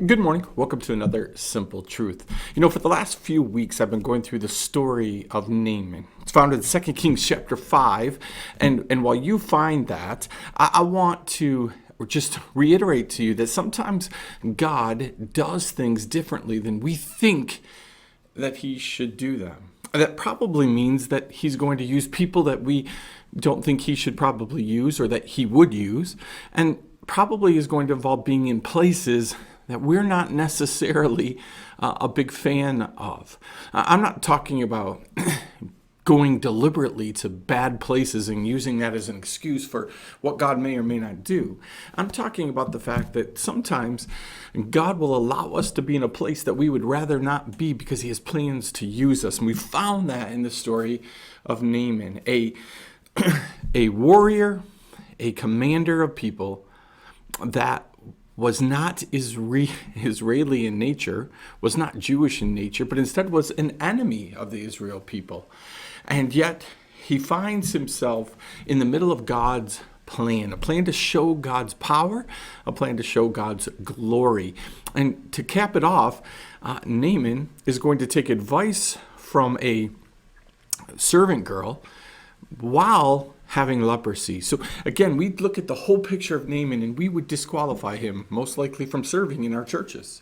Good morning. Welcome to another Simple Truth. For the last few weeks, I've been going through the story of Naaman. It's found in 2 Kings chapter 5. And while you find that, I want to just reiterate to you that sometimes God does things differently than we think that he should do them. That probably means that he's going to use people that we don't think he should probably use or that he would use, and probably is going to involve being in places that we're not necessarily a big fan of. I'm not talking about going deliberately to bad places and using that as an excuse for what God may or may not do. I'm talking about the fact that sometimes God will allow us to be in a place that we would rather not be because he has plans to use us. And we found that in the story of Naaman, a warrior, a commander of people that was not Israeli in nature, was not Jewish in nature, but instead was an enemy of the Israel people. And yet he finds himself in the middle of God's plan, a plan to show God's power, a plan to show God's glory. And to cap it off, Naaman is going to take advice from a servant girl while having leprosy. So again, we'd look at the whole picture of Naaman and we would disqualify him most likely from serving in our churches,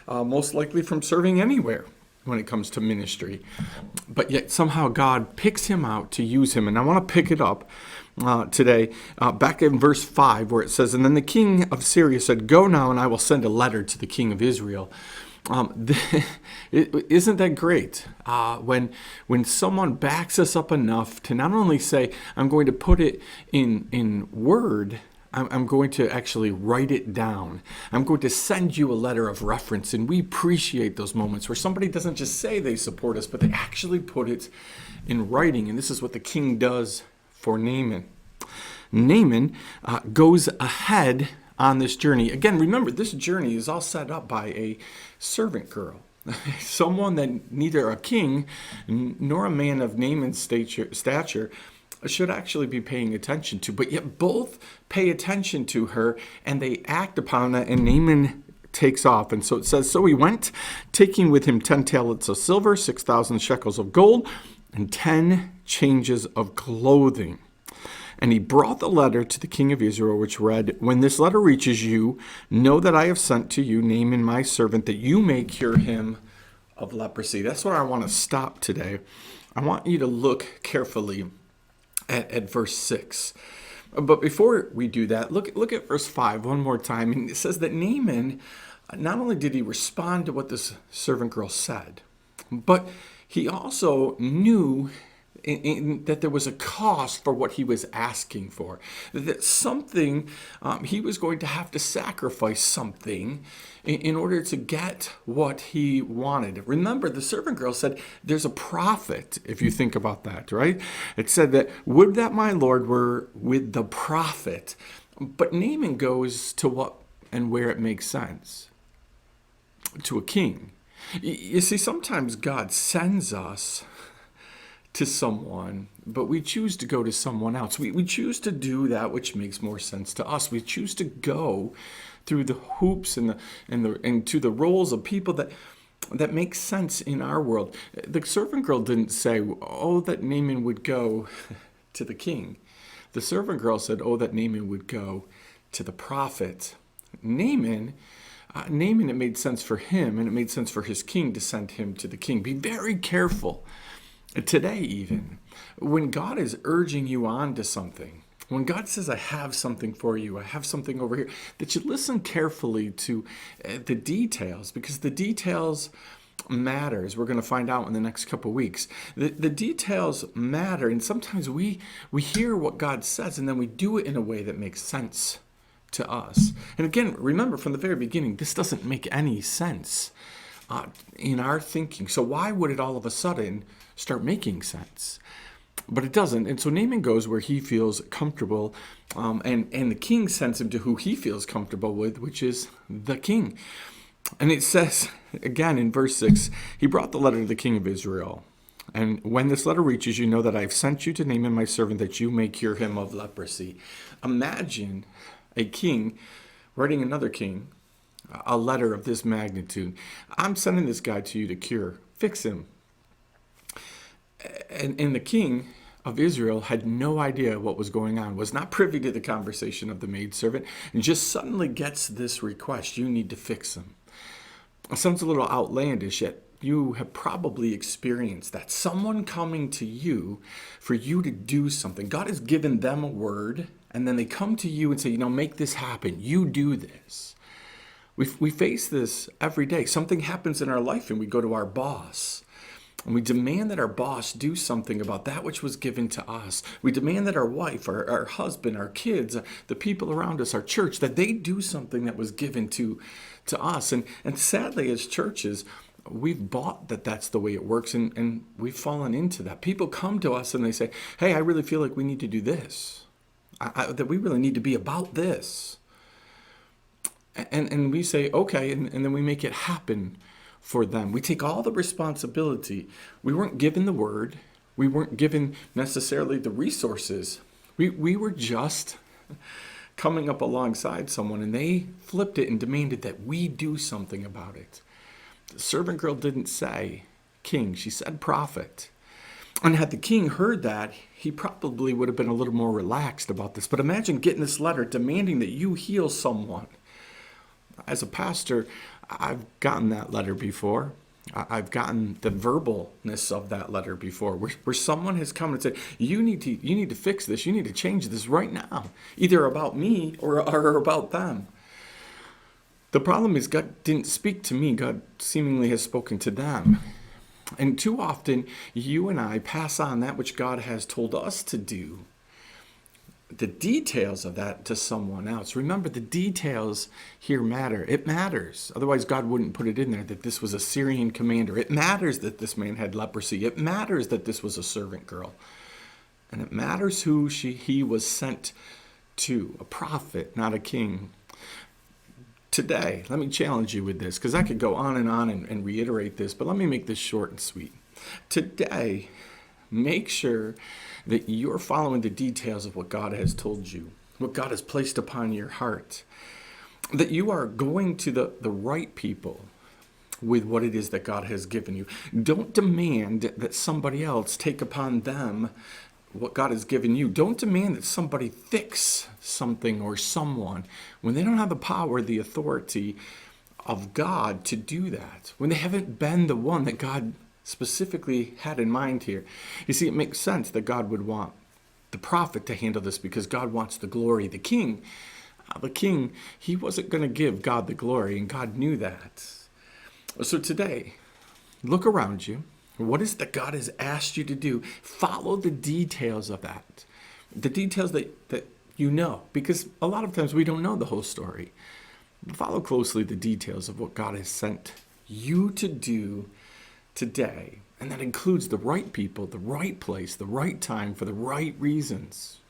most likely from serving anywhere when it comes to ministry. But yet somehow God picks him out to use him. And I want to pick it up today back in verse 5 where it says, "And then the king of Syria said, 'Go now and I will send a letter to the king of Israel.'" Isn't that great? When someone backs us up enough to not only say, I'm going to put it in word, I'm going to actually write it down. I'm going to send you a letter of reference. And we appreciate those moments where somebody doesn't just say they support us, but they actually put it in writing. And this is what the king does for Naaman. Naaman goes ahead on this journey. Again, remember, this journey is all set up by a servant girl. Someone that neither a king nor a man of Naaman's stature should actually be paying attention to. But yet both pay attention to her and they act upon it, and Naaman takes off. And so it says, "So he went, taking with him 10 talents of silver, 6,000 shekels of gold, and 10 changes of clothing. And he brought the letter to the king of Israel, which read, 'When this letter reaches you, know that I have sent to you Naaman my servant, that you may cure him of leprosy.'" That's where I want to stop today. I want you to look carefully at verse 6. But before we do that, look at verse 5 one more time. And it says that Naaman, not only did he respond to what this servant girl said, but he also knew that there was a cost for what he was asking for, that something, he was going to have to sacrifice something in order to get what he wanted. Remember, the servant girl said, there's a prophet, if you think about that, right? It said that, "Would that my Lord were with the prophet." But Naaman goes to what and where it makes sense, to a king. You see, sometimes God sends us to someone, but we choose to go to someone else. We choose to do that which makes more sense to us. We choose to go through the hoops and to the roles of people that make sense in our world. The servant girl didn't say, "Oh, that Naaman would go to the king." The servant girl said, "Oh, that Naaman would go to the prophet." Naaman, it made sense for him, and it made sense for his king to send him to the king. Be very careful. Today even, when God is urging you on to something, when God says, "I have something for you, I have something over here," that you listen carefully to the details, because the details matter, as we're going to find out in the next couple of weeks. The details matter, and sometimes we hear what God says, and then we do it in a way that makes sense to us. And again, remember from the very beginning, this doesn't make any sense in our thinking. So why would it all of a sudden start making sense? But it doesn't. And so Naaman goes where he feels comfortable, and the king sends him to who he feels comfortable with, which is the king. And it says, again in verse 6, "He brought the letter to the king of Israel. And when this letter reaches you, know that I have sent you to Naaman my servant, that you may cure him of leprosy." Imagine a king writing another king a letter of this magnitude. I'm sending this guy to you to cure. Fix him. And the king of Israel had no idea what was going on, was not privy to the conversation of the maidservant, and just suddenly gets this request: you need to fix him. It sounds a little outlandish, yet you have probably experienced that. Someone coming to you for you to do something. God has given them a word, and then they come to you and say, make this happen. You do this. We face this every day. Something happens in our life and we go to our boss. And we demand that our boss do something about that which was given to us. We demand that our wife, our husband, our kids, the people around us, our church, that they do something that was given to us. And sadly, as churches, we've bought that that's the way it works, and we've fallen into that. People come to us and they say, hey, I really feel like we need to do this, that we really need to be about this. And we say, okay, and then we make it happen for them. We take all the responsibility. We weren't given the word. We weren't given necessarily the resources. We were just coming up alongside someone, and they flipped it and demanded that we do something about it. The servant girl didn't say king. She said prophet. And had the king heard that, he probably would have been a little more relaxed about this. But imagine getting this letter demanding that you heal someone. As a pastor, I've gotten that letter before. I've gotten the verbalness of that letter before, where someone has come and said, you need to fix this. You need to change this right now, either about me or about them. The problem is God didn't speak to me. God seemingly has spoken to them. And too often, you and I pass on that which God has told us to do, the details of that, to someone else. Remember, the details here matter. It matters. Otherwise, God wouldn't put it in there that this was a Syrian commander. It matters that this man had leprosy. It matters that this was a servant girl. And it matters who he was sent to, a prophet, not a king. Today, let me challenge you with this, because I could go on and reiterate this, but let me make this short and sweet. Today, make sure that you're following the details of what God has told you, what God has placed upon your heart, that you are going to the right people with what it is that God has given you. Don't demand that somebody else take upon them what God has given you. Don't demand that somebody fix something or someone when they don't have the power, the authority of God to do that, when they haven't been the one that God specifically had in mind here. You see, it makes sense that God would want the prophet to handle this because God wants the glory. The king, he wasn't going to give God the glory, and God knew that. So today, look around you. What is that God has asked you to do? Follow the details of that. The details that you know, because a lot of times we don't know the whole story. Follow closely the details of what God has sent you to do today. And that includes the right people, the right place, the right time, for the right reasons.